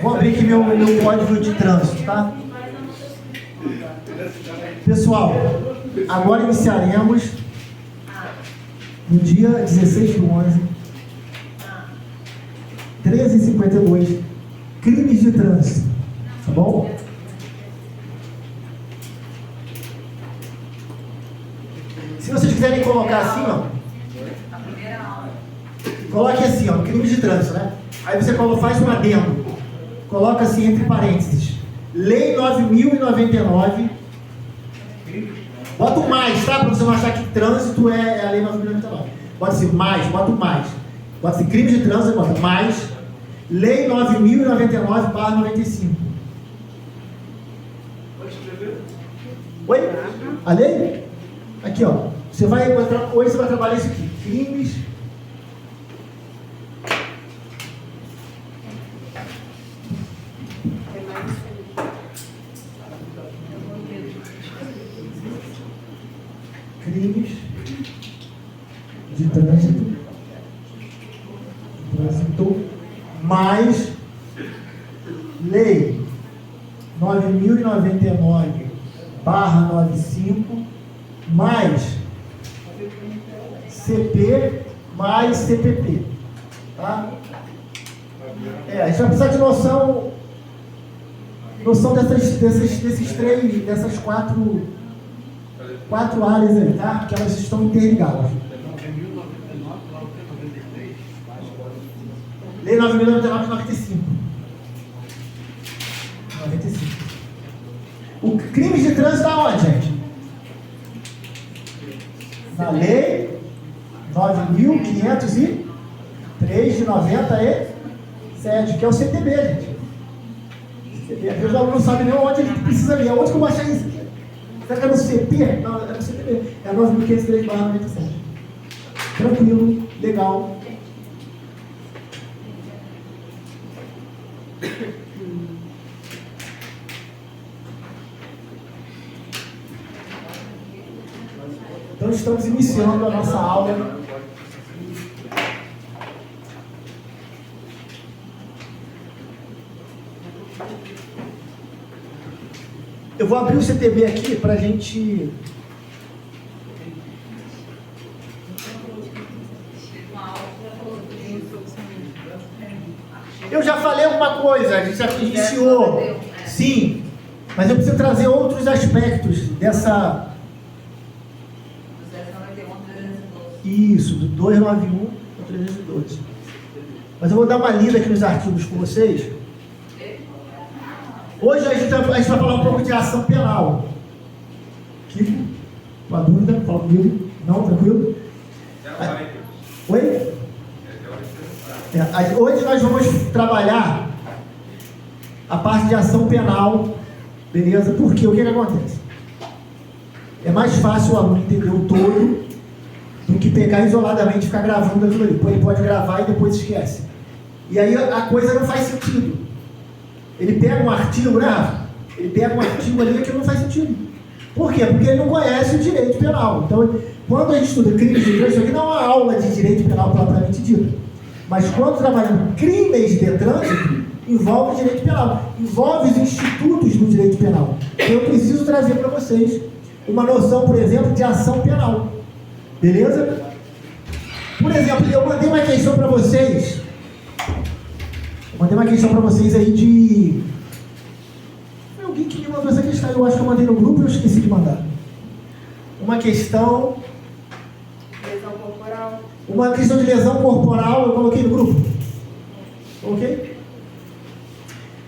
Vou abrir aqui meu código de trânsito, tá? Pessoal, agora iniciaremos no dia 16/11, 13h52, crimes de trânsito, tá bom? Se vocês quiserem colocar assim, ó, coloque assim, ó, crimes de trânsito, né? Aí você faz um adendo, coloca assim entre parênteses, Lei 9.099, bota o mais, tá? Para você não achar que trânsito é a Lei 9.099. Bota assim, mais, bota o mais. Bota assim, crime de trânsito, bota mais, Lei 9.099/95. Pode escrever? Oi? A lei? Aqui, ó. Hoje você vai trabalhar isso aqui. Crimes. Crimes de trânsito. Mais Lei 9.099/95 mais CP mais CPP, tá? A gente vai precisar de noção dessas quatro áreas aí, tá? Que elas estão interligadas. Lei 9.099/95. O crime de trânsito está onde, gente? Na Lei 9.503/97, que é o CTB, gente. CTB. Às vezes o aluno não sabe nem onde ele precisa ler. Onde que eu vou achar isso? Será que é no CP? Não, é no CTB. É 9.503/97. Tranquilo, legal. Então estamos iniciando a nossa aula. Eu vou abrir o CTB aqui para a gente... Eu já falei alguma coisa, a gente já iniciou, sim, mas eu preciso trazer outros aspectos dessa... Isso, do 291 ao 312. Mas eu vou dar uma lida aqui nos artigos com vocês. Hoje a gente vai falar um pouco de ação penal. Kiko, uma dúvida? Fala comigo. Não, tranquilo? Oi? Hoje nós vamos trabalhar a parte de ação penal, beleza? Porque o que acontece? É mais fácil o aluno entender o todo do que pegar isoladamente e ficar gravando aquilo ali. Ele pode gravar e depois esquece. E aí a coisa não faz sentido. Ele pega um artigo, né? Ele pega um artigo ali que não faz sentido. Por quê? Porque ele não conhece o direito penal. Então, quando a gente estuda crimes de trânsito, isso aqui não é uma aula de direito penal propriamente dita. Mas quando trabalhamos crimes de trânsito, envolve o direito penal. Envolve os institutos do direito penal. Então, eu preciso trazer para vocês uma noção, por exemplo, de ação penal. Beleza? Por exemplo, eu mandei uma questão para vocês. Aí de... Foi alguém que me mandou essa questão. Eu acho que eu mandei no grupo e eu esqueci de mandar. Uma questão... Lesão corporal. Uma questão de lesão corporal, eu coloquei no grupo. Ok?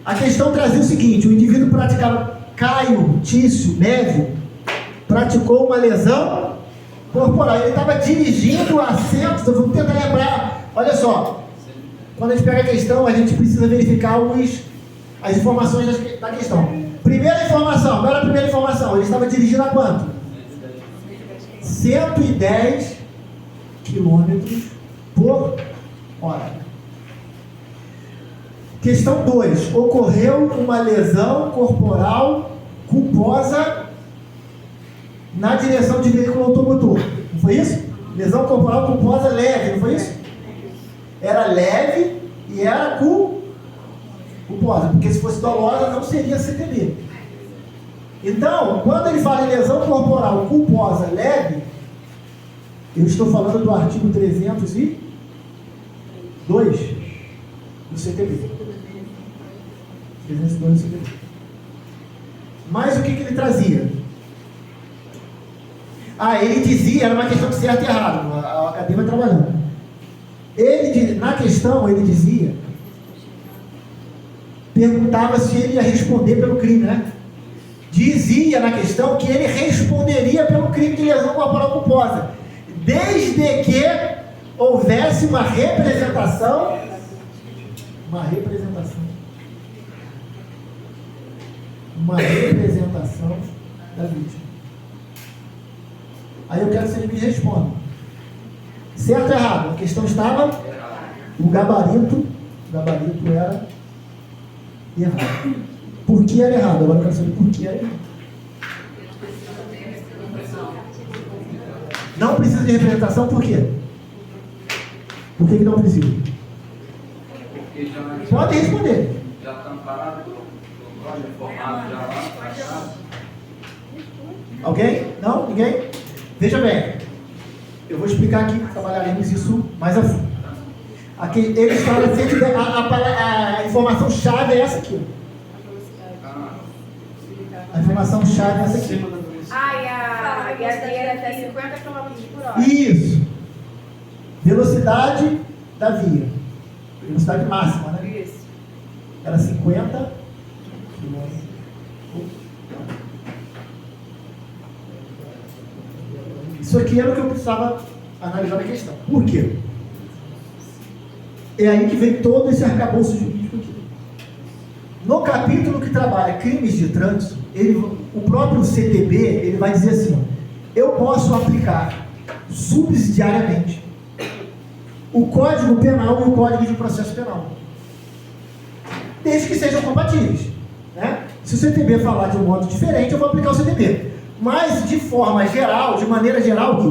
A questão trazia o seguinte: o indivíduo praticava Caio Tício Neve praticou uma lesão corporal. Ele estava dirigindo assentos. Vamos tentar lembrar. Olha só, quando a gente pega a questão, a gente precisa verificar as informações da questão. Primeira informação, qual era a primeira informação? Ele estava dirigindo a quanto? 110 km por hora. Questão 2. Ocorreu uma lesão corporal culposa na direção de veículo automotor. Não foi isso? Lesão corporal culposa leve, não foi isso? Era leve e era culposa, porque se fosse dolosa não seria CTB. Então, quando ele fala em lesão corporal culposa leve, eu estou falando do artigo 302 do CTB. 302 do CTB. Mas o que ele trazia? Ele dizia, era uma questão de certo e errado, a academia vai trabalhando. Na questão, ele dizia, perguntava se ele ia responder pelo crime, né? Dizia na questão que ele responderia pelo crime de lesão corporal culposa, desde que houvesse uma representação da vítima. Aí eu quero que vocês me respondam. Certo ou errado? A questão estava, o gabarito era errado. Por que era errado? Agora eu quero saber por que era errado. Não precisa de representação, por quê? Por que não precisa? Pode responder. Já estão parados do formado já lá. Alguém? Não? Ninguém? Veja bem, eu vou explicar aqui, trabalharemos isso mais a fundo. Aqui, eles falam sempre, a informação chave é essa aqui. A informação chave é essa aqui. E a via era até 50 km por hora. Isso. Velocidade da via. Velocidade máxima, né? Isso. Era 50 km. Isso aqui era o que eu precisava analisar na questão. Por quê? É aí que vem todo esse arcabouço jurídico aqui. No capítulo que trabalha crimes de trânsito, o próprio CTB, ele vai dizer assim, eu posso aplicar subsidiariamente o Código Penal e o Código de Processo Penal, desde que sejam compatíveis, né? Se o CTB falar de um modo diferente, eu vou aplicar o CTB. Mas, de forma geral, de maneira geral,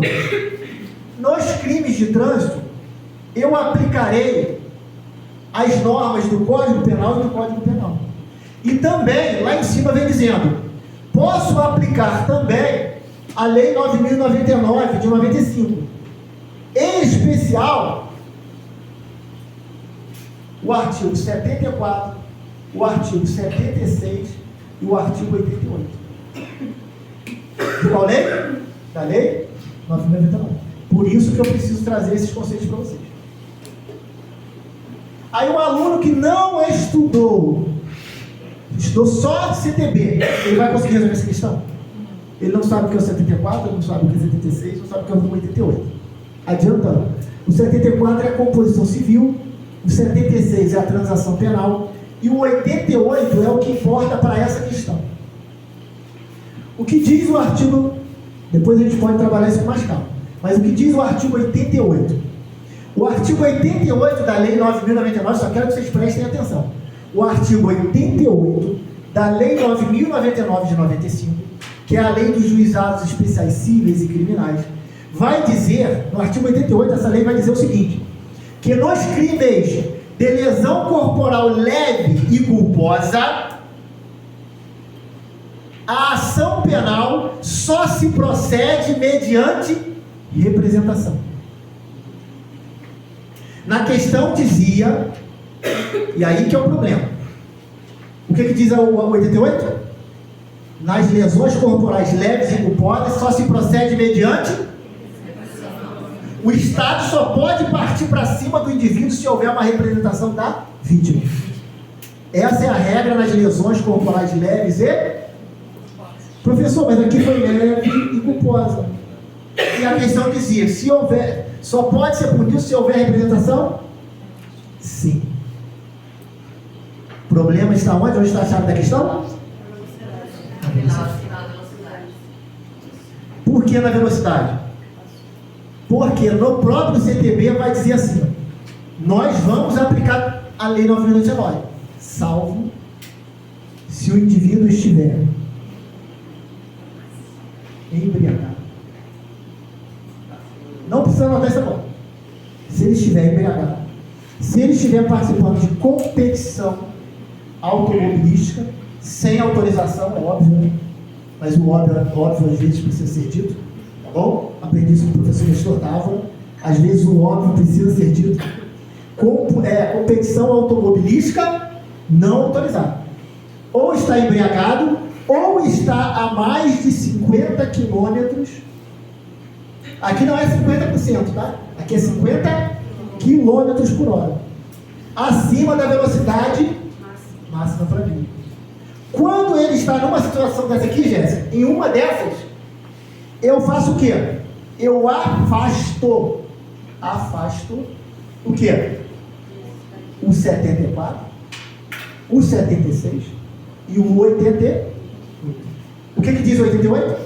nos crimes de trânsito, eu aplicarei as normas do Código Penal e do Código Penal. E também, lá em cima vem dizendo, posso aplicar também a Lei 9.099 de 95. Em especial, o artigo 74, o artigo 76 e o artigo 88. De qual lei? Da Lei 9.099. Por isso que eu preciso trazer esses conceitos para vocês. Aí um aluno que não estudou só CTB, ele vai conseguir resolver essa questão? Ele não sabe o que é o 74, não sabe o que é o 76, não sabe o que é o 88. Adiantando. O 74 é a composição civil, o 76 é a transação penal e o 88 é o que importa para essa questão. O que diz o artigo, depois a gente pode trabalhar isso com mais calma, mas o que diz o artigo 88? O artigo 88 da Lei 9.099, só quero que vocês prestem atenção. O artigo 88 da Lei 9.099 de 95, que é a Lei dos Juizados Especiais Cíveis e Criminais, vai dizer, no artigo 88, essa lei vai dizer o seguinte, que nos crimes de lesão corporal leve e culposa, a ação penal só se procede mediante representação. Na questão dizia, e aí que é o problema. O que diz o 88? Nas lesões corporais leves e culposas só se procede mediante. O Estado só pode partir para cima do indivíduo se houver uma representação da vítima. Essa é a regra nas lesões corporais leves e... Professor, mas aqui foi leve e culposa. E a questão dizia, se houver, só pode ser punido se houver representação? Sim. O problema está onde? Onde está a chave da questão? Na velocidade. Por que na velocidade? Porque no próprio CTB vai dizer assim, nós vamos aplicar a Lei 9.099, salvo se o indivíduo estiver embriagado. Não precisa anotar essa coisa. Se ele estiver embriagado, se ele estiver participando de competição, automobilística, sem autorização, é óbvio, né? Mas o óbvio às vezes precisa ser dito, tá bom? Aprendi isso com o professor Nestor Távora. Às vezes o óbvio precisa ser dito. Competição automobilística não autorizada. Ou está embriagado, ou está a mais de 50 quilômetros. Aqui não é 50%, tá? Aqui é 50 quilômetros por hora. Acima da velocidade máxima para mim. Quando ele está numa situação dessa aqui, Jéssica, em uma dessas, eu faço o quê? Eu afasto o quê? O 74, o 76 e o 88. O que diz o 88?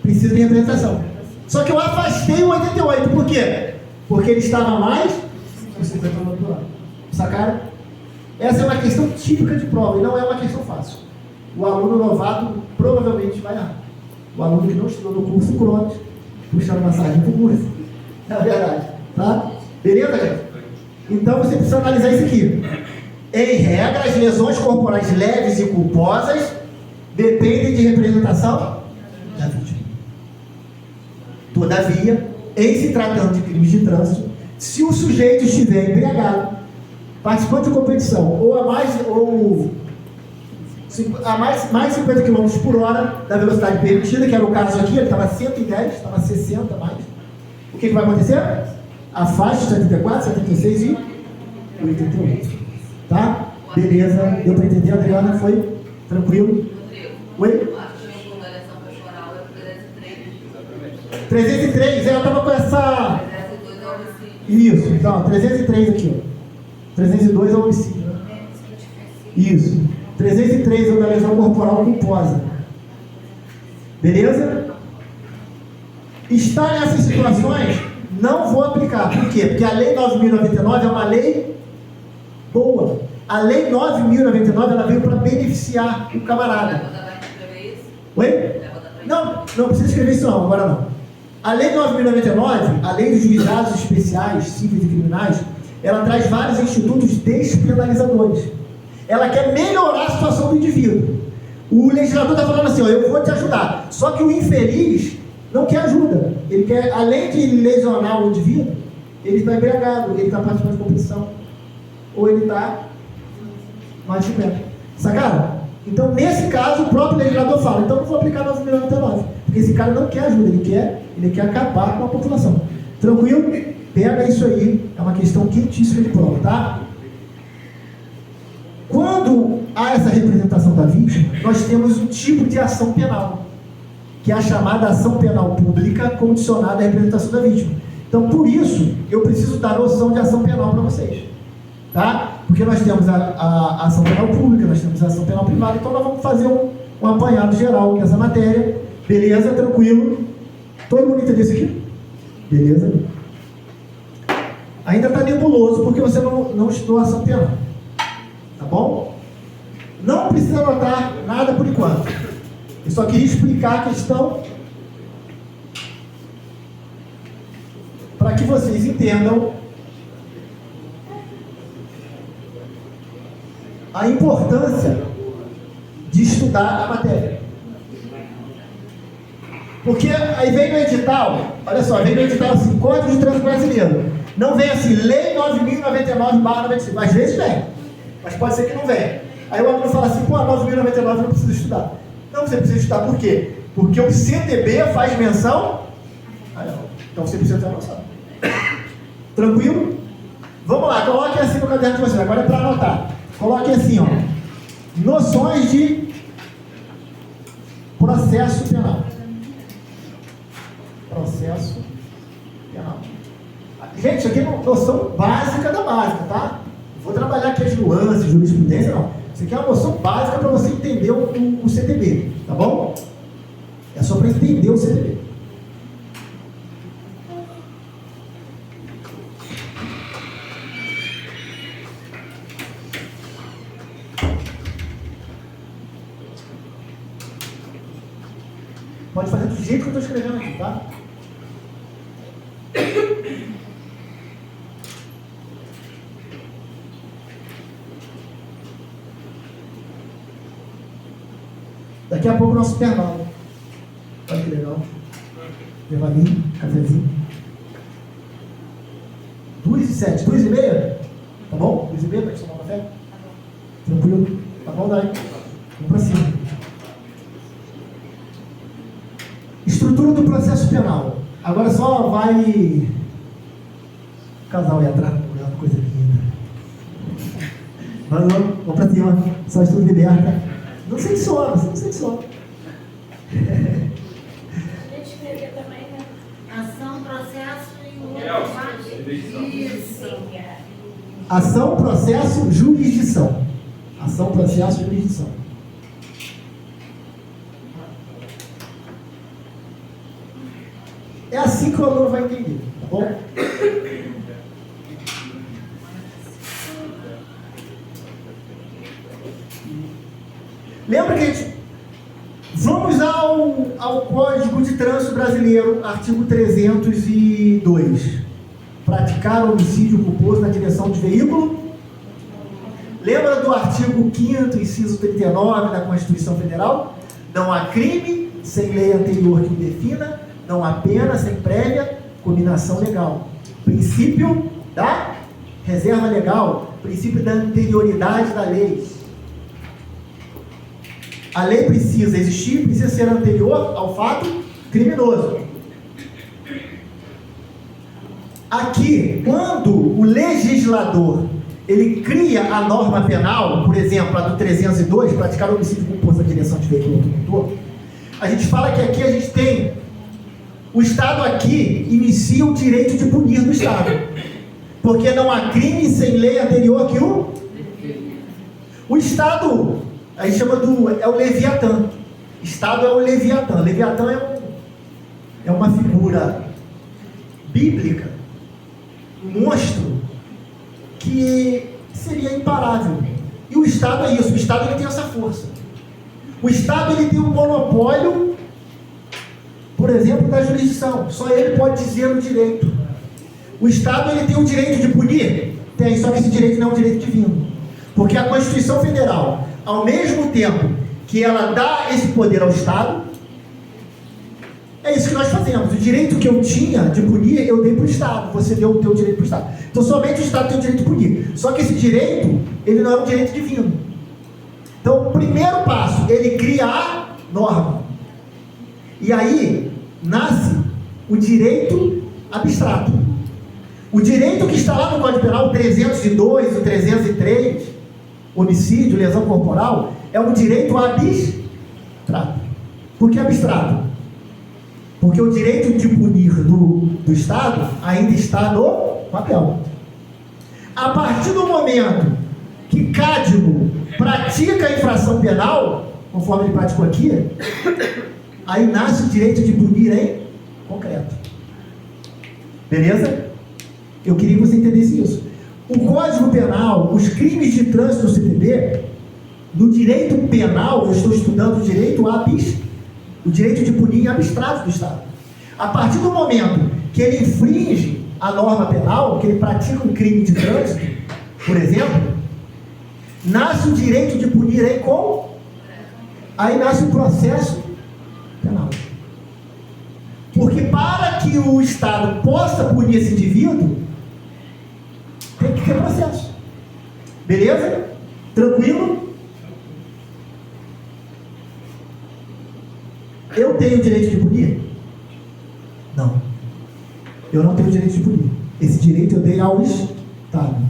Precisa de representação. Só que eu afastei o 88, por quê? Porque ele estava mais de 50 km por hora. Sacaram? Essa é uma questão típica de prova e não é uma questão fácil. O aluno novato provavelmente vai errar. O aluno que não estudou no curso Cronos, puxando massagem por curso. É a verdade. Tá? Beleza, gente? Então você precisa analisar isso aqui. Em regra, as lesões corporais leves e culposas dependem de representação da vítima. Todavia, em se tratando de crimes de trânsito, se o sujeito estiver embriagado, participante de competição, ou mais 50 km por hora da velocidade permitida, que era o caso aqui, ele estava 110, estava 60 mais. O que vai acontecer? Afaste 74, 76 e 88. Tá? Beleza, deu para entender, Adriana? Foi? Tranquilo? Oi? 303, ela estava com essa... Isso, então, 303 aqui, ó. 302 é o homicídio, né? Isso. 303 é o da lesão corporal culposa. Beleza? Está nessas situações, não vou aplicar. Por quê? Porque a Lei 9.099 é uma lei boa. A Lei 9.099 ela veio para beneficiar o camarada. Oi? Não precisa escrever isso não, agora não. A Lei 9.099, a Lei dos Juizados Especiais, Cíveis e Criminais, ela traz vários institutos despenalizadores. Ela quer melhorar a situação do indivíduo. O legislador está falando assim, ó, eu vou te ajudar. Só que o infeliz não quer ajuda. Ele quer, além de lesionar o indivíduo, ele está embriagado, ele está participando de competição. Ou ele está mais de perto. Sacaram? Então, nesse caso, o próprio legislador fala, então não vou aplicar 9.099. Porque esse cara não quer ajuda, ele quer acabar com a população. Tranquilo? Pega isso aí, é uma questão quentíssima de prova, tá? Quando há essa representação da vítima, nós temos um tipo de ação penal, que é a chamada ação penal pública condicionada à representação da vítima. Então, por isso, eu preciso dar noção de ação penal para vocês, tá? Porque nós temos a ação penal pública, nós temos a ação penal privada, então nós vamos fazer um apanhado geral dessa matéria. Beleza? Tranquilo? Todo mundo entendeu isso aqui? Beleza? Ainda está nebuloso porque você não estudou a ação penal. Tá bom? Não precisa anotar nada por enquanto. Eu só queria explicar a questão para que vocês entendam a importância de estudar a matéria. Porque aí vem no edital, olha só, vem no edital assim, Código de Trânsito Brasileiro. Não vem assim, Lei 9.099/95. Às vezes vem, mas pode ser que não venha. Aí o aluno fala assim, pô, a 9.099 não precisa estudar. Não, você precisa estudar por quê? Porque o CTB faz menção. Então você precisa ter noção. Tranquilo? Vamos lá, coloque assim no caderno de vocês. Agora é para anotar. Coloque assim, ó. Noções de processo penal. Processo penal. Gente, isso aqui é uma noção básica da básica, tá? Não vou trabalhar aqui as nuances, jurisprudência, não. Isso aqui é uma noção básica para você entender o CTB, tá bom? É só para entender o CTB. Pode fazer do jeito que eu estou escrevendo aqui, tá? Daqui a pouco o nosso intervalo. Olha que legal. Levaninho, cafezinho. 2h07, 2h30? Tá bom? 2h30 pra gente tomar um café? Tranquilo? Tá bom, Dai? Vamos pra cima. Estrutura do processo penal. Agora só vai. O casal ia atrás, uma coisa linda. Vamos pra cima. Só estudo liberta. Não censura, não censura. Ação, processo e Isso. Ação, processo, jurisdição. Ação, processo, jurisdição. É assim que o aluno vai entender, tá bom? Lembra que a gente... Vamos ao Código de Trânsito Brasileiro, artigo 302. Praticar homicídio culposo na direção de veículo. Lembra do artigo 5º, inciso 39 da Constituição Federal? Não há crime sem lei anterior que o defina, não há pena sem prévia cominação legal. Princípio da reserva legal, princípio da anterioridade da lei. A lei precisa existir, precisa ser anterior ao fato criminoso. Aqui, quando o legislador ele cria a norma penal, por exemplo, a do 302, praticar homicídio culposo na direção de veículo automotor, a gente fala que aqui a gente tem o Estado aqui inicia o direito de punir do Estado, porque não há crime sem lei anterior que o Estado, a gente chama é o Leviatã. Estado é o Leviatã. Leviatã é uma figura bíblica, um monstro que seria imparável. E o Estado é isso. O Estado ele tem essa força. O Estado ele tem um monopólio, por exemplo, da jurisdição. Só ele pode dizer o direito. O Estado ele tem o direito de punir? Tem, só que esse direito não é um direito divino. Porque a Constituição Federal, ao mesmo tempo que ela dá esse poder ao Estado, é isso que nós fazemos. O direito que eu tinha de punir, eu dei para o Estado. Você deu o teu direito para o Estado. Então somente o Estado tem o direito de punir. Só que esse direito, ele não é um direito divino. Então o primeiro passo, ele cria a norma. E aí nasce o direito abstrato. O direito que está lá no Código Penal, o 302, o 303, homicídio, lesão corporal, é um direito abstrato. Por que abstrato? Porque o direito de punir do Estado ainda está no papel. A partir do momento que Cádimo pratica a infração penal, conforme ele praticou aqui, aí nasce o direito de punir em concreto. Beleza? Eu queria que você entendesse isso. O Código Penal, os crimes de trânsito do CPB, no direito penal, eu estou estudando o direito de punir em abstrato do Estado. A partir do momento que ele infringe a norma penal, que ele pratica um crime de trânsito, por exemplo, nasce o direito de punir em com, aí nasce o processo penal. Porque para que o Estado possa punir esse indivíduo, tem que ter processo. Beleza? Tranquilo? Eu tenho o direito de punir? Não. Eu não tenho o direito de punir. Esse direito eu dei ao Estado.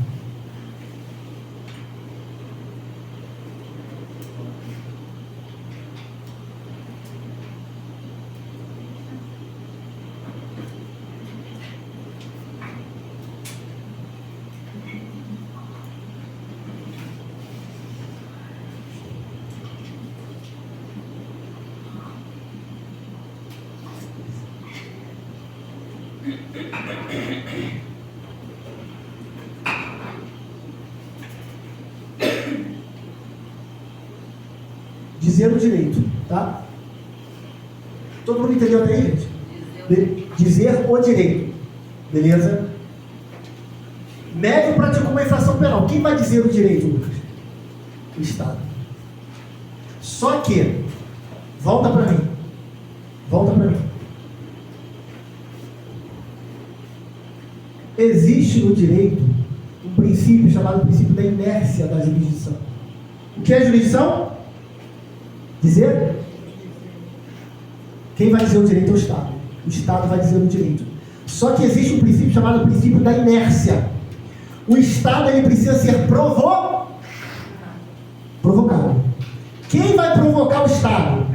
Dizer o direito, tá? Todo mundo entendeu até aí, gente? Dizer o direito, beleza? Médio praticou uma infração penal. Quem vai dizer o direito, Lucas? O Estado. Só que, Volta para mim. Volta para mim. Existe no direito um princípio chamado princípio da inércia da jurisdição. O que é jurisdição? Dizer? Quem vai dizer o direito é o Estado. O Estado vai dizer o direito. Só que existe um princípio chamado princípio da inércia. O Estado ele precisa ser provocado. Quem vai provocar o Estado?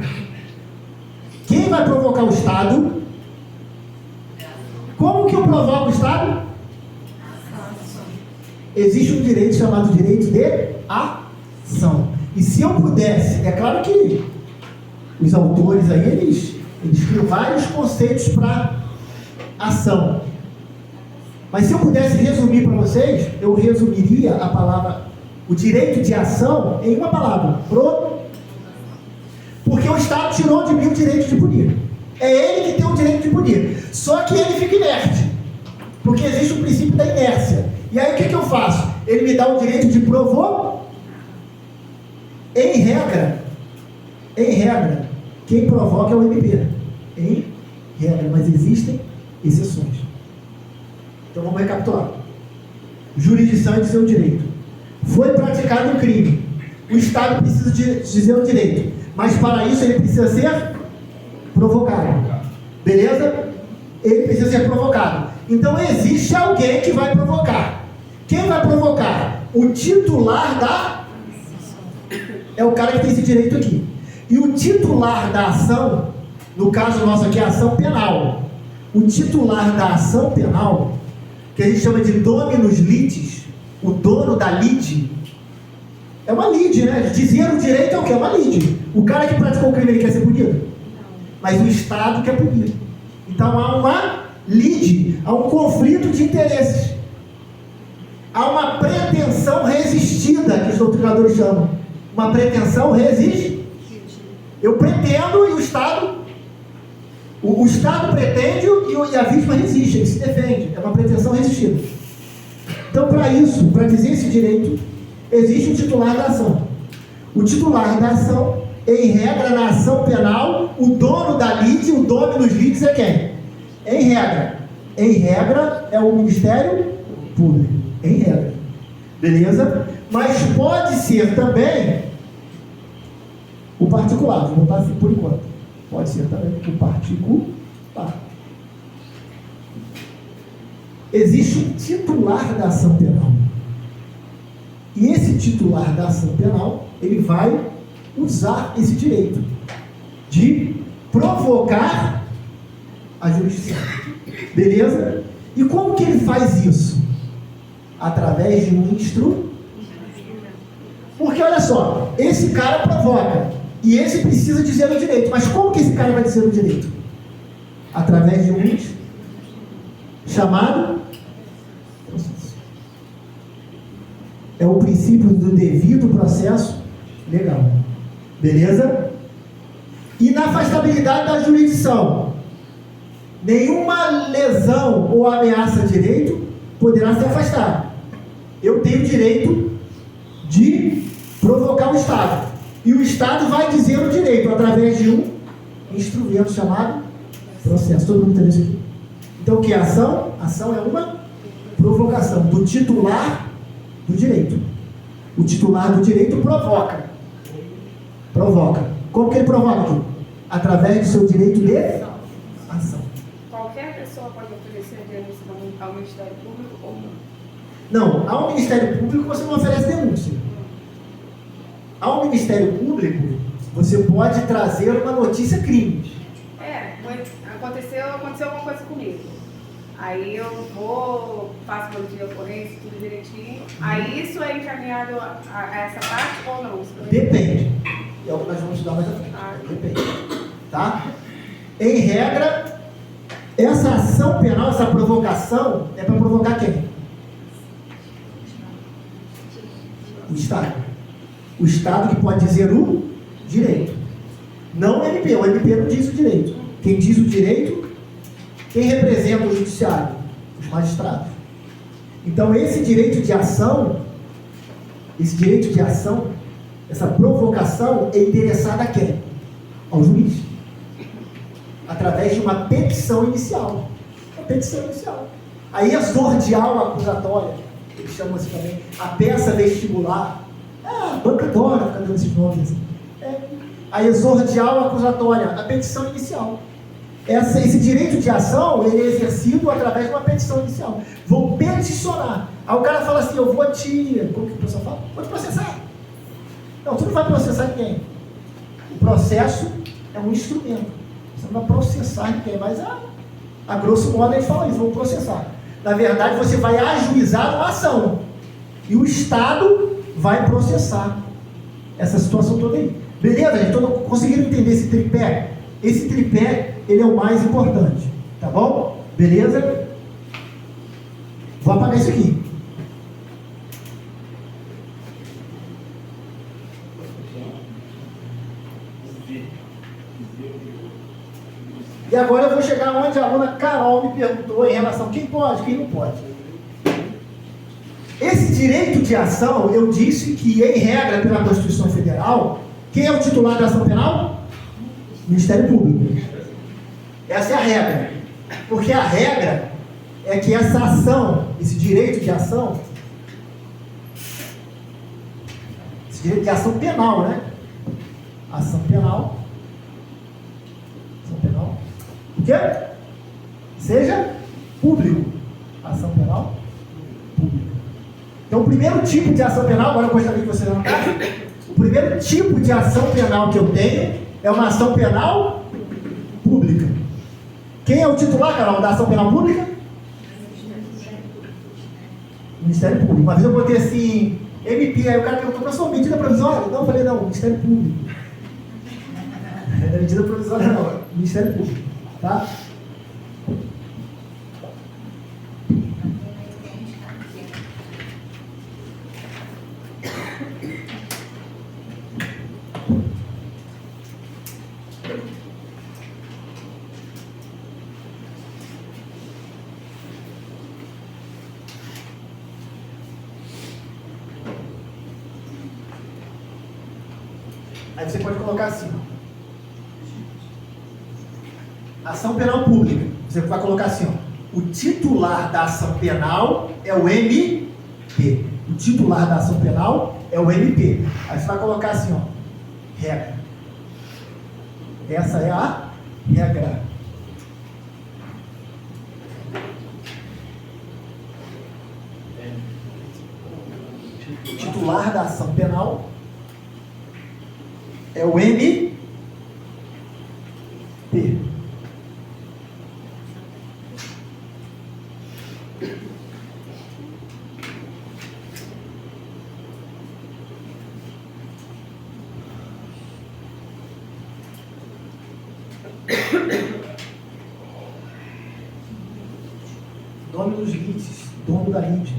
Quem vai provocar o Estado? Como que eu provoco o Estado? Existe um direito chamado direito de ação. E se eu pudesse, é claro que os autores aí, eles criam vários conceitos para ação. Mas se eu pudesse resumir para vocês, eu resumiria a palavra, o direito de ação, em uma palavra: porque o Estado tirou de mim o direito de punir. É ele que tem o direito de punir. Só que ele fica inerte, porque existe o princípio da inércia. E aí o que eu faço? Ele me dá o direito de provocar. Em regra, quem provoca é o MP. Em regra, mas existem exceções. Então vamos recapitular. Jurisdição é dizer o direito. Foi praticado um crime. O Estado precisa dizer o direito. Mas para isso ele precisa ser provocado. Beleza? Ele precisa ser provocado. Então existe alguém que vai provocar. Quem vai provocar? O titular da... É o cara que tem esse direito aqui. E o titular da ação, no caso nosso aqui é a ação penal. O titular da ação penal, que a gente chama de dominus litis, o dono da lide, é uma lide, né? Dizer o direito é o quê? É uma lide. O cara que praticou o crime, ele quer ser punido? Mas o Estado quer punir. Então há uma lide, há um conflito de interesses. Há uma pretensão resistida, que os doutrinadores chamam. Uma pretensão resistida. Eu pretendo e o Estado... O Estado pretende e a vítima resiste, ele se defende. É uma pretensão resistida. Então, para isso, para dizer esse direito, existe o titular da ação. O titular da ação, em regra, na ação penal, o dono da lide, o dominus litis é quem? Em regra, é o Ministério Público. Em regra. Beleza? Mas pode ser também o particular. Vou botar assim por enquanto. Pode ser também o particular. Existe um titular da ação penal. E esse titular da ação penal, ele vai usar esse direito de provocar a jurisdição. Beleza? E como que ele faz isso? Através de um instrumento. Porque olha só, esse cara provoca e esse precisa dizer o direito. Mas como que esse cara vai dizer o direito? Através de um instrumento chamado processo. É o princípio do devido processo legal. Beleza? E na afastabilidade da jurisdição, nenhuma lesão ou ameaça a direito poderá ser afastada. Eu tenho direito de provocar o Estado. E o Estado vai dizer o direito através de um instrumento chamado processo. Todo mundo entendeu isso aqui? Então o que é ação? Ação é uma provocação do titular do direito. O titular do direito provoca. Como que ele provoca aqui? Através do seu direito de ação. Qualquer pessoa pode oferecer denúncia ao Ministério Público ou não? Não, ao Ministério Público você não oferece denúncia. Ao Ministério Público você pode trazer uma notícia crime. Aconteceu alguma coisa comigo. Aí eu faço boletim de ocorrência, tudo direitinho. Aí isso é encaminhado a essa parte ou não? Depende. É o que nós vamos estudar mais à frente. Depende. Tá? Em regra, essa ação penal, essa provocação, é para provocar quem? O Estado. O Estado que pode dizer o direito. Não o MP. O MP não diz o direito. Quem diz o direito, quem representa o judiciário? Os magistrados. Então esse direito de ação, essa provocação é endereçada a quem? Ao juiz. Através de uma petição inicial. Uma petição inicial. A exordial acusatória, eles chamam assim também, a peça vestibular. A banca adora ficar dando esses nomes assim. A exordial acusatória, a petição inicial. Esse direito de ação, ele é exercido através de uma petição inicial. Vou peticionar. Aí o cara fala assim, eu vou te... Como que o pessoal fala? Vou te processar. Não, tu não vai processar ninguém. O processo é um instrumento. Você não vai processar ninguém, mas a grosso modo eles falam isso, vou processar. Na verdade, você vai ajuizar uma ação. E o Estado vai processar essa situação toda aí. Beleza, gente? Todos conseguiram entender esse tripé? Esse tripé, ele é o mais importante. Tá bom? Beleza? Vou apagar isso aqui. E agora eu vou chegar onde a aluna Carol me perguntou em relação a quem pode, quem não pode. Esse direito de ação, eu disse que, em regra, pela Constituição Federal, quem é o titular da ação penal? Ministério Público. Essa é a regra. Porque a regra é que essa ação, esse direito de ação, esse direito de ação penal, né? Ação penal. Ação penal. O quê? Seja público. Ação penal pública. Então, o primeiro tipo de ação penal, agora eu gostaria que vocês anotassem, o primeiro tipo de ação penal que eu tenho é uma ação penal pública. Quem é o titular, Carol, da ação penal pública? Ministério Público. Uma vez eu botei assim, MP, aí o cara perguntou, professor, medida provisória? Não, eu falei, não, Ministério Público. Não é medida provisória não, Ministério Público. Tá? Aí você pode colocar assim, ação penal pública. Você vai colocar assim, ó, o titular da ação penal é o MP. O titular da ação penal é o MP. Aí você vai colocar assim, ó, regra. Essa é a regra. O titular da ação penal é o MP. Dono dos leads, dono da lead.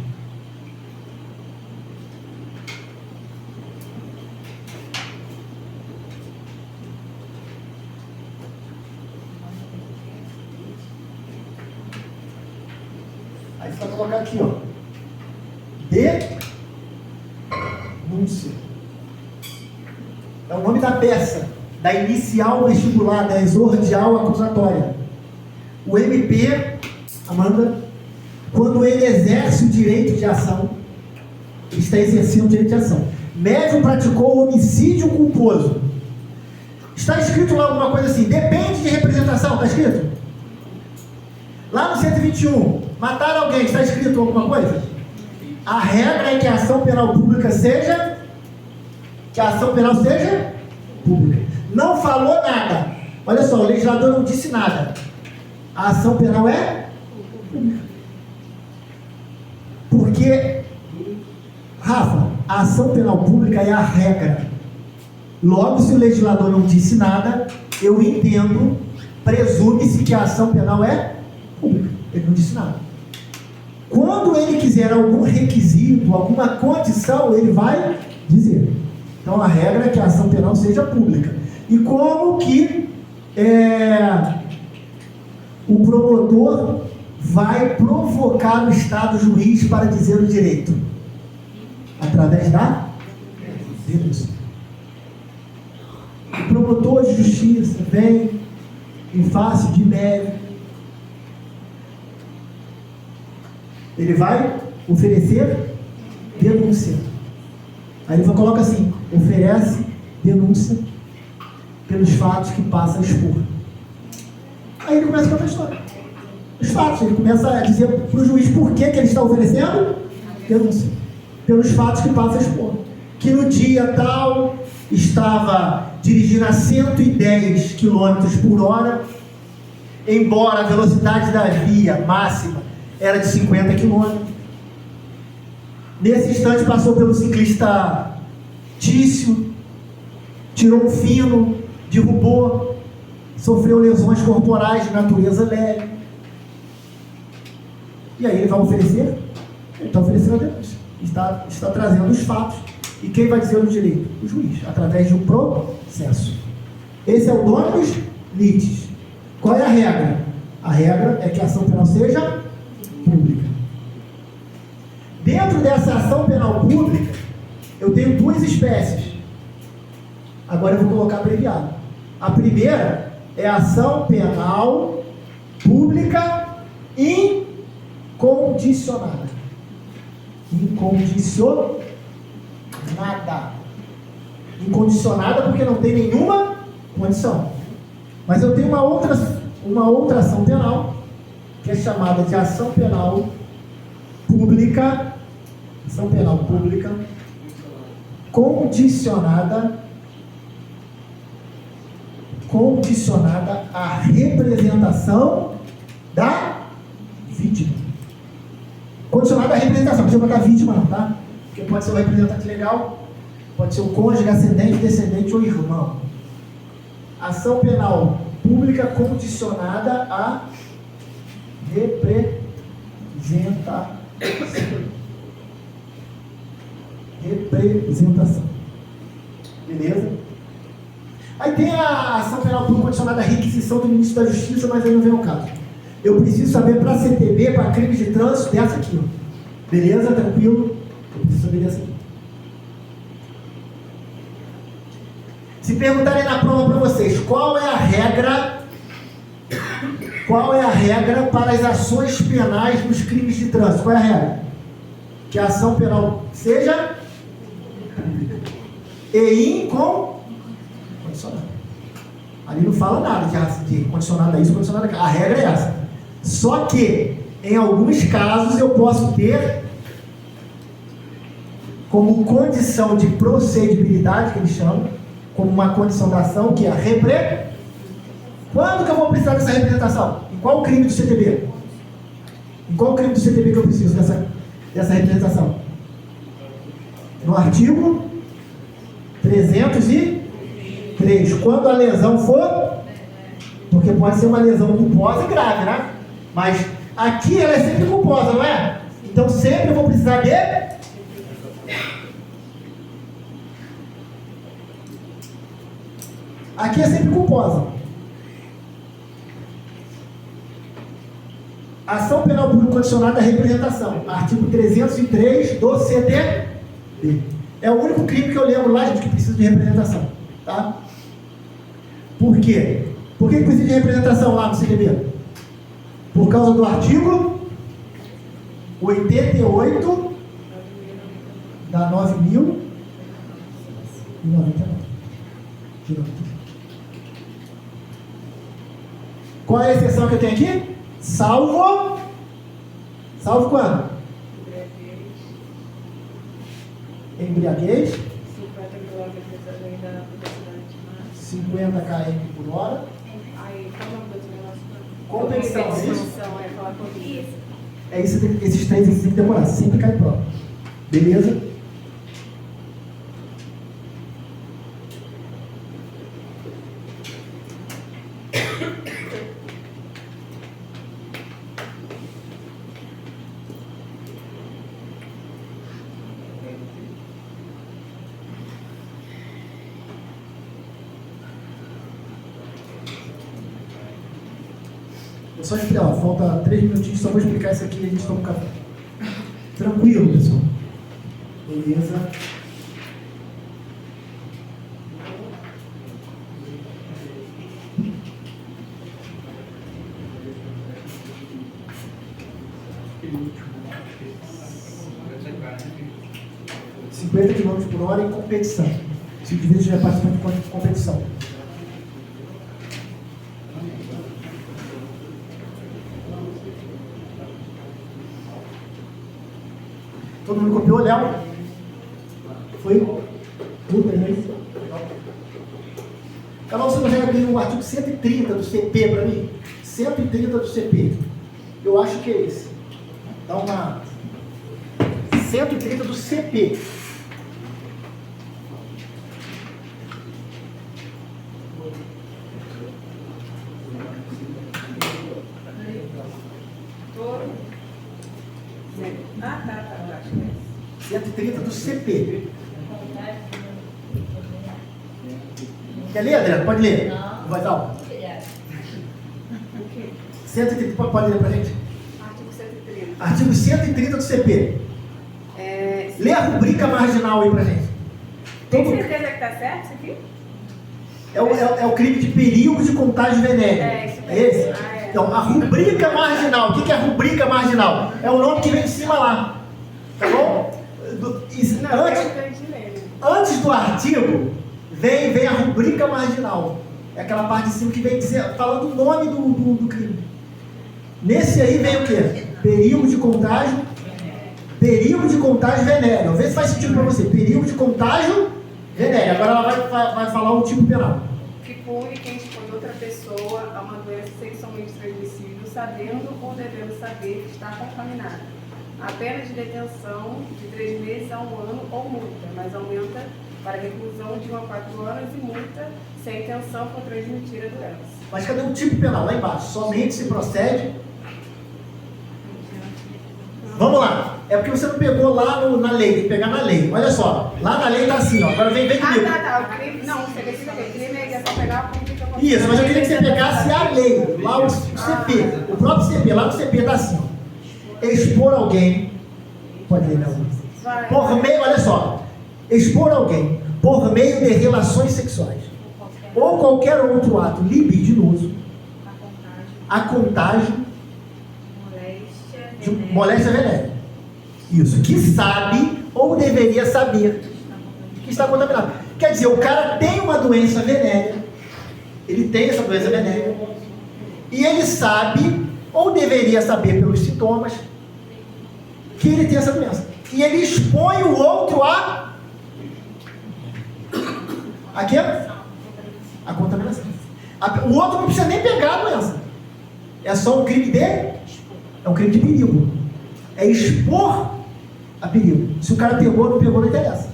Aí você vai colocar aqui, ó, denúncia. É o nome da peça, da inicial vestibular, da exordial acusatória. O MP, Amanda, quando ele exerce o direito de ação, ele está exercendo o direito de ação. Médio praticou homicídio culposo. Está escrito lá alguma coisa assim, depende de representação, está escrito? Lá no 121, matar alguém, está escrito alguma coisa? A regra é que a ação penal pública seja, pública. Não falou nada. Olha só, o legislador não disse nada. A ação penal é pública. Porque, Rafa, a ação penal pública é a regra. Logo, se o legislador não disse nada, eu entendo, presume-se que a ação penal é pública. Ele não disse nada. Quando ele quiser algum requisito, alguma condição, ele vai dizer. Então, a regra é que a ação penal seja pública. E como que o promotor vai provocar o Estado juiz para dizer o direito? Através da denúncia. o promotor de justiça vem em face de mérito. Ele vai oferecer denúncia. Aí ele coloca assim: oferece denúncia pelos fatos que passa a expor. Aí ele começa a contar a história. Os fatos, ele começa a dizer para o juiz por que ele está oferecendo denúncia. Pelos fatos que passa a expor. Que no dia tal estava dirigindo a 110 km por hora, embora a velocidade da via máxima era de 50 km. Nesse instante passou pelo ciclista Tício, tirou um fino, derrubou, sofreu lesões corporais de natureza leve. E aí ele vai oferecer? Ele está oferecendo a denúncia. Está trazendo os fatos. E quem vai dizer no direito? O juiz, através de um processo. Esse é o dominus litis. Qual é a regra? A regra é que a ação penal seja pública. Dentro dessa ação penal pública, eu tenho duas espécies. Agora eu vou colocar abreviado. A primeira é a ação penal pública incondicionada. Incondicionada porque não tem nenhuma condição. Mas eu tenho uma outra ação penal, que é chamada de ação penal pública, condicionada à representação da vítima. Condicionada à representação, não precisa botar vítima não, tá? Porque pode ser o representante legal, pode ser o cônjuge, ascendente, descendente ou irmão. Ação penal pública condicionada à representação. Beleza? Aí tem a ação penal pública condicionada à requisição do ministro da Justiça, mas aí não vem ao caso. Eu preciso saber para CTB, para crimes de trânsito, dessa aqui. Ó. Beleza? Tranquilo? Eu preciso saber dessa aqui. Se perguntarem na prova para vocês, qual é a regra para as ações penais nos crimes de trânsito? Qual é a regra? Que a ação penal seja e incondicionada. Ali não fala nada de condicionada a isso, condicionada a aquilo. A regra é essa. Só que, em alguns casos, eu posso ter como condição de procedibilidade, que eles chamam, como uma condição da ação, que é a representação. Quando que eu vou precisar dessa representação? Em qual crime do CTB? Em qual crime do CTB que eu preciso dessa representação? No artigo 303. Quando a lesão for, porque pode ser uma lesão culposa e grave, né? Mas aqui ela é sempre culposa, não é? Então sempre eu vou precisar de... Aqui é sempre culposa. Ação penal pública condicionada à representação. Artigo 303 do CTB. É o único crime que eu lembro lá, gente, que precisa de representação. Tá? Por quê? Por que precisa de representação lá no CTB? Por causa do artigo 88 da 9.099. Qual é a exceção que eu tenho aqui? Salvo quando? Embriaguez. 50 km por hora. Competição, é isso? É isso, esses três aqui tem que demorar, sempre cai prova. Beleza? Só explicar, ó, falta 3 minutinhos, só vou explicar isso aqui e a gente toma um café. Tranquilo, pessoal. Beleza. aquele último, acho que 50 km por hora em competição. Se o indivíduo estiver participando de competição. Todo mundo copiou, Léo? Foi? Tudo bem? Carol, você consegue abrir o artigo 130 do CP para mim? 130 do CP. Eu acho que é esse. Dá uma... 130 do CP. Tá, acho que é. 130 do CP. Quer ler, Adriano? Pode ler. Não. Vai dar. 130, pode ler pra gente? Artigo 130. Artigo 130 do CP. Lê a rubrica marginal aí pra gente. Tem certeza que tá certo isso aqui? É o crime de perigo de contágio venérea. Isso mesmo. É esse? É. Então, a rubrica marginal. O que é a rubrica marginal? É o nome que vem em cima lá. Tá bom? Antes do artigo, vem a rubrica marginal. É aquela parte de cima que vem dizer, falando o nome do crime. Nesse aí vem o quê? Perigo de contágio. Perigo de contágio venéreo. Vê se faz sentido para você. Perigo de contágio venéreo. Agora ela vai falar o tipo penal. Que pune quem expõe outra pessoa a uma doença sexualmente transmissível, sabendo ou devendo saber que está contaminada. A pena de detenção de 3 meses a 1 ano ou multa, mas aumenta para reclusão de 1 a 4 anos e multa se a intenção for transmitir a doença. Mas cadê o tipo penal? Lá embaixo. Somente se procede. Vamos lá. É porque você não pegou lá na lei. Tem que pegar na lei. Olha só. Lá na lei está assim, ó. Agora vem comigo. O crime, não, você precisa ver. O crime é só pegar o crime que aconteceu. Isso, mas eu queria que você pegasse a lei. Lá o CP. O próprio CP. Lá no CP está assim, ó. Expor alguém, pode ler, não? Por meio, olha só, expor alguém por meio de relações sexuais ou qualquer outro ato libidinoso a contágio de moléstia venérea. Isso, que sabe ou deveria saber que está contaminado. Quer dizer, o cara tem uma doença venérea, ele tem essa doença venérea, e ele sabe ou deveria saber pelos sintomas que ele tem essa doença. E ele expõe o outro a quê? A contaminação. O outro não precisa nem pegar a doença. É só um crime é um crime de perigo. É expor a perigo. Se o cara pegou ou não pegou, não interessa.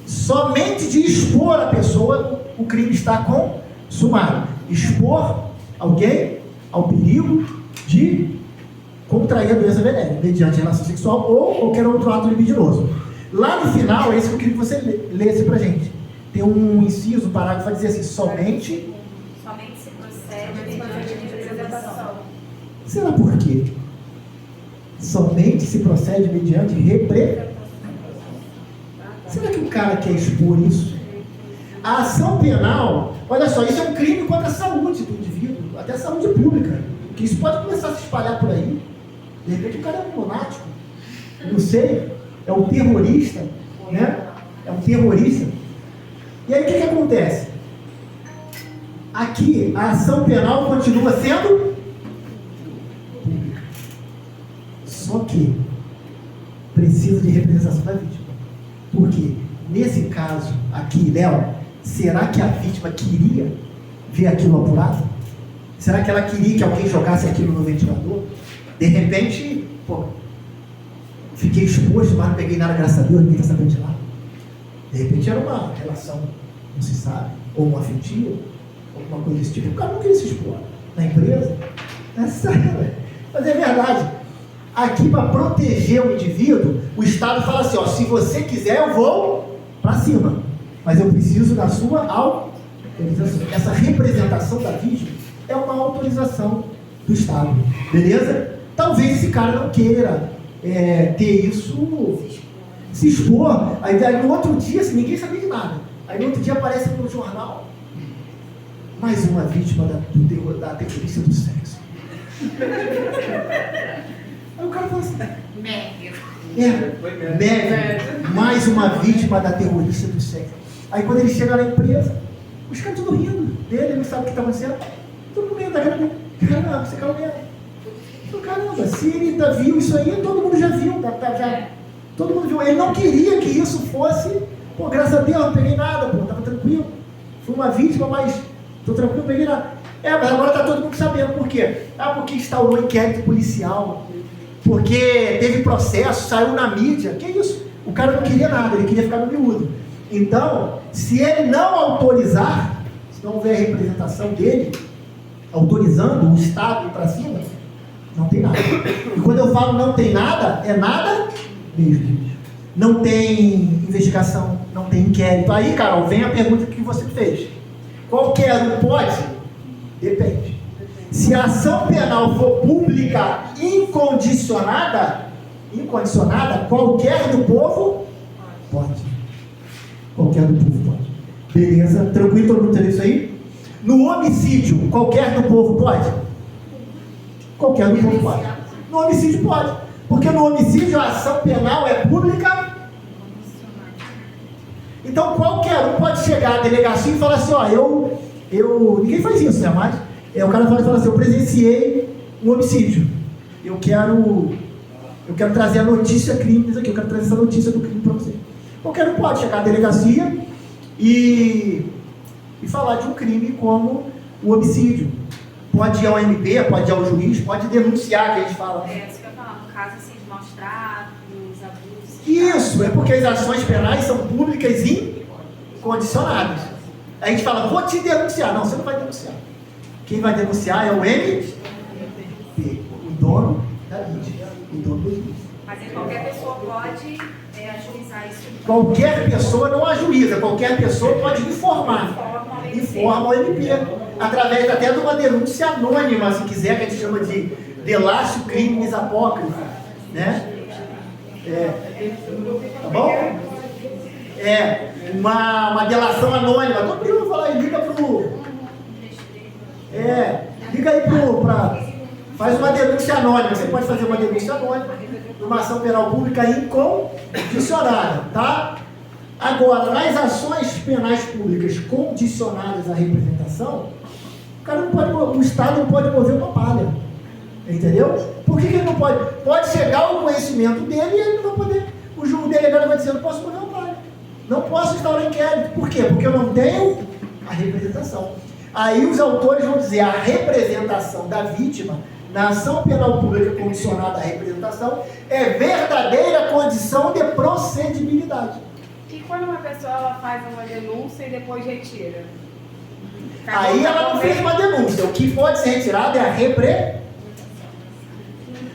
Somente de expor a pessoa, o crime está consumado. Expor alguém ao perigo de contrair a doença venérea, mediante relação sexual ou qualquer outro ato libidinoso. Lá no final, esse que eu queria que você lesse pra gente. Tem um inciso, um parágrafo, vai dizer assim, somente se procede mediante representação. Será por quê? Somente se procede mediante representação. Será que o cara quer expor isso? A ação penal, olha só, isso é um crime contra a saúde do indivíduo, até a saúde pública, que isso pode começar a se espalhar por aí. De repente o cara é um lunático, não sei, é um terrorista, né? É um terrorista. E aí o que acontece? Aqui a ação penal continua sendo pública. Só que precisa de representação da vítima. Porque nesse caso aqui, Léo, será que a vítima queria ver aquilo apurado? Será que ela queria que alguém jogasse aquilo no ventilador? De repente, fiquei exposto, mas não peguei nada, graças a Deus, ninguém está sabendo de lá. De repente era uma relação, não se sabe, ou uma afetiva, alguma coisa desse tipo. O cara não queria se expor na empresa. Mas é verdade. Aqui, para proteger o indivíduo, o Estado fala assim, ó, se você quiser, eu vou para cima. Mas eu preciso da sua autorização. Essa representação da vítima é uma autorização do Estado. Beleza? Talvez esse cara não queira ter isso, se expor. Aí no outro dia, assim, ninguém sabia de nada. Aí no outro dia aparece no jornal mais uma vítima da terrorista do sexo. o cara fala assim, Médio. Médio, mais uma vítima da terrorista do sexo. Aí quando ele chega na empresa, os caras tudo rindo dele, não sabe o que está acontecendo. Todo mundo rindo da cara dele. Caramba, você caiu mesmo. Caramba, se ele viu isso aí, todo mundo já viu. Todo mundo viu. Ele não queria que isso fosse. Pô, graças a Deus, não peguei nada, pô, estava tranquilo. Fui uma vítima, mas estou tranquilo, não peguei nada. Mas agora está todo mundo sabendo. Por quê? Porque instaurou inquérito policial. Porque teve processo, saiu na mídia. Que isso? O cara não queria nada, ele queria ficar no miúdo. Então, se ele não autorizar, se não houver representação dele, autorizando o Estado para cima, não tem nada. E quando eu falo não tem nada, é nada mesmo. Não tem investigação, não tem inquérito. Aí, Carol, vem a pergunta que você fez. Qualquer um pode? Depende. Se a ação penal for pública, incondicionada, qualquer do povo pode. Qualquer do povo pode. Beleza? Tranquilo, todo mundo entendeu isso aí? No homicídio, qualquer do povo pode? Qualquer do povo pode. No homicídio pode. Porque no homicídio a ação penal é pública. Então qualquer um pode chegar à delegacia e falar assim, ninguém faz isso, né? Mas o cara fala assim, eu presenciei um homicídio. Eu quero trazer a notícia crimes aqui, eu quero trazer essa notícia do crime para você. Qualquer um pode chegar à delegacia e falar de um crime como o homicídio. Pode ir ao MP, pode ir ao juiz, pode denunciar, que a gente fala. Isso que eu ia falar, no caso assim, de maus tratos, abusos. Isso, é porque as ações penais são públicas e incondicionadas. A gente fala, vou te denunciar. Não, você não vai denunciar. Quem vai denunciar é o MP, o dono da mídia, o dono do juiz. Mas qualquer pessoa pode ajuizar isso. Qualquer pessoa não ajuiza, qualquer pessoa pode informar. Informa o MP. Através até de uma denúncia anônima, se quiser, que a gente chama de delácio crimes apócrifo. Né? Tá bom? Uma delação anônima. Todo mundo vai falar, liga pro. Liga aí faz uma denúncia anônima. Você pode fazer uma denúncia anônima numa ação penal pública incondicionada, tá? Agora, nas ações penais públicas condicionadas à representação, o Estado não pode mover uma palha. Entendeu? Por que ele não pode? Pode chegar ao conhecimento dele e ele não vai poder. O delegado vai dizer, não posso mover uma palha. Não posso instaurar inquérito. Por quê? Porque eu não tenho a representação. Aí os autores vão dizer, a representação da vítima na ação penal pública condicionada à representação é verdadeira condição de procedibilidade. E quando uma pessoa ela faz uma denúncia e depois retira? Aí ela não fez uma denúncia. O que pode ser retirado é a representação.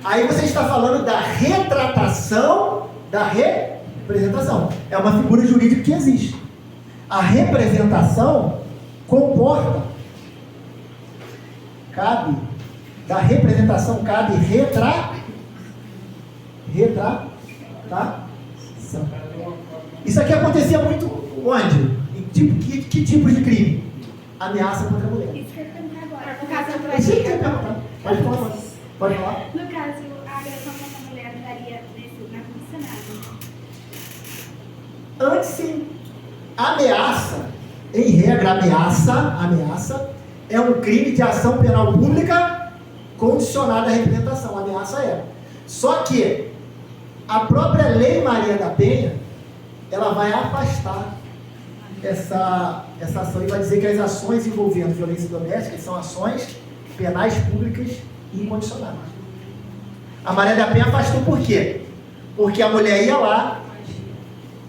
Aí você está falando da retratação da representação. É uma figura jurídica que existe. A representação comporta, da representação cabe retratação. Isso aqui acontecia muito onde? Que tipos de crime? Ameaça contra a mulher. Isso que eu ia perguntar agora. No caso, Pode falar. No caso, a agressão contra a mulher estaria na condicionada. Antes sim. Ameaça, em regra, ameaça é um crime de ação penal pública condicionada à representação. Ameaça é. Só que a própria Lei Maria da Penha, ela vai afastar essa ação e vai dizer que as ações envolvendo violência doméstica são ações penais públicas incondicionadas. A Maria da Penha afastou por quê? Porque a mulher ia lá,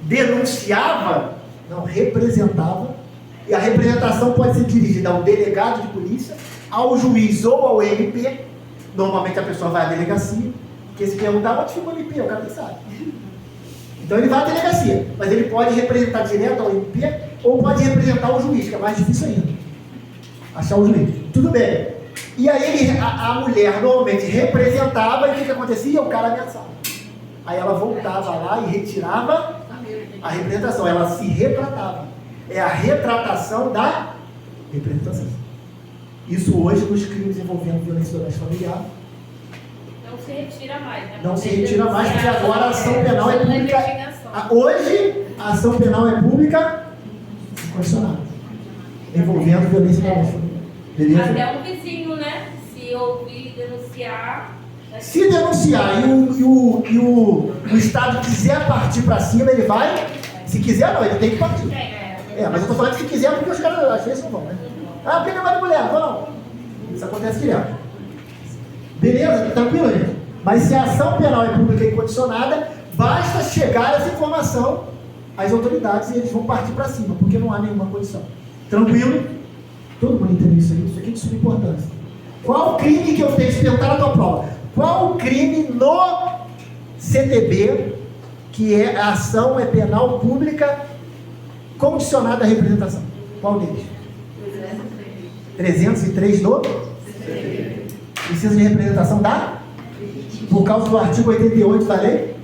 denunciava, não, representava, e a representação pode ser dirigida ao delegado de polícia, ao juiz ou ao MP. Normalmente a pessoa vai à delegacia, porque se perguntar onde fica o MP, o cara nem sabe. Então ele vai à delegacia, mas ele pode representar direto ao MP ou pode representar o juiz, que é mais difícil ainda. Achar o juiz. Tudo bem. E aí a mulher normalmente representava e o que acontecia? O cara ameaçava. Aí ela voltava lá e retirava a representação. Ela se retratava. É a retratação da representação. Isso hoje nos crimes envolvendo violência doméstica familiar. Então não se retira mais, né? Não se retira mais, porque agora a ação penal é pública. Investigação. Hoje, a ação penal é pública incondicionada, envolvendo violência doméstica. Beleza? Até um vizinho, né? Se ouvir denunciar. Se denunciar e o Estado quiser partir para cima, ele vai. Se quiser, não, ele tem que partir. Mas eu estou falando que se quiser, porque os caras às vezes não vão, né? Ah, porque não é de mulher, não. Isso acontece direto. Beleza? Tranquilo, gente? Mas se a ação penal é pública incondicionada, basta chegar essa informação às autoridades e eles vão partir para cima, porque não há nenhuma condição. Tranquilo? Todo mundo entende isso aí? Isso aqui é de suma importância. Qual o crime que eu tenho que perguntar na tua prova? Qual o crime no CTB que a ação é penal pública condicionada à representação? Qual deles? 303 do? Precisa de representação da? Por causa do artigo 88 da lei?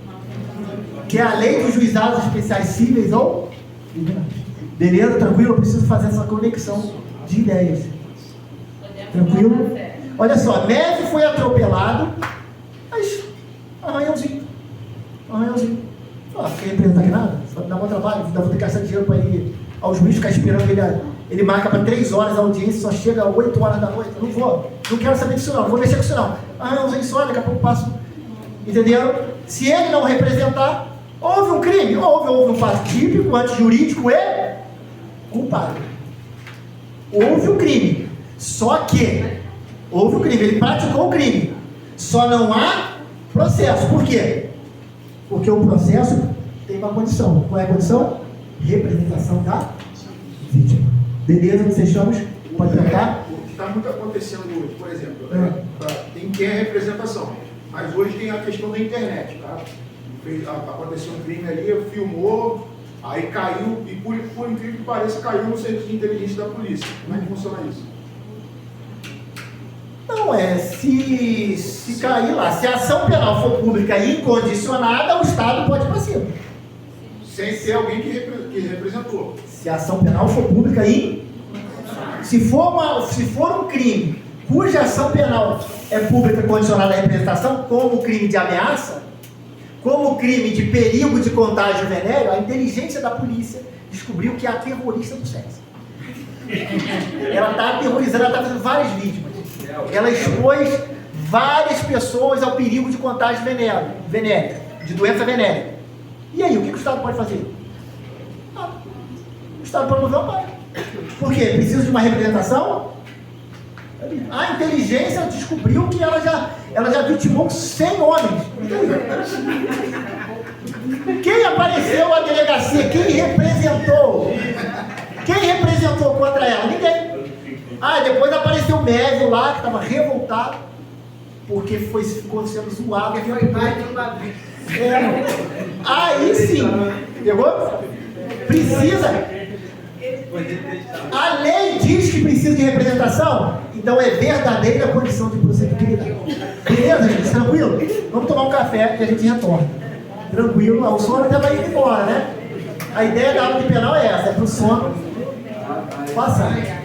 Que é a lei dos juizados especiais cíveis ou? Beleza? Tranquilo? Eu preciso fazer essa conexão de ideias. Tranquilo? Olha só, Neve foi atropelado, mas arranhãozinho. Quer representar aqui nada? Só dá bom trabalho, vou ter que gastar dinheiro para ir ao juiz ficar esperando ele marca para 3 horas a audiência, só chega às 8 horas da noite. Não vou, não quero saber disso não vou mexer com isso não. Arranhãozinho só, daqui a pouco passo. Entenderam? Se ele não representar, houve um crime, houve um fato típico, antijurídico e culpado. Houve um crime, só que houve um crime, ele praticou o crime, só não há processo. Por quê? Porque o processo tem uma condição. Qual é a condição? Representação da vítima. Beleza? Vocês chamam? Pode tentar? O que está muito acontecendo hoje, por exemplo, tem quem é representação, mas hoje tem a questão da internet, tá? Aconteceu um crime ali, filmou, aí caiu, e por incrível que pareça, caiu no serviço de inteligência da polícia. Como é que funciona isso? Não, se cair lá, se a ação penal for pública e incondicionada, o Estado pode ir para cima. Sem ser alguém que representou. Se a ação penal for pública e se for um crime cuja ação penal é pública condicionada à representação, como o crime de ameaça, como o crime de perigo de contágio venéreo, a inteligência da polícia descobriu que é a terrorista do sexo. Ela está aterrorizando, ela está fazendo várias vítimas. Ela expôs várias pessoas ao perigo de contágio venéreo, de doença venérea. E aí, o que o Estado pode fazer? O Estado pode mover o pai. Por quê? Precisa de uma representação? A inteligência descobriu que ela já vitimou 100 homens. Quem apareceu à delegacia? Quem representou? Quem representou contra ela? Ninguém. Depois apareceu o médico lá, que estava revoltado, porque ficou sendo zoado. Foi mais de uma vez. Aí sim. Pegou? Precisa. A lei diz que precisa de representação, então é verdadeira condição de procedibilidade. Beleza, gente? Tranquilo? Vamos tomar um café e a gente retorna. Tranquilo? O sono até vai ir embora, né? A ideia da aula de penal é essa, é para o sono passar.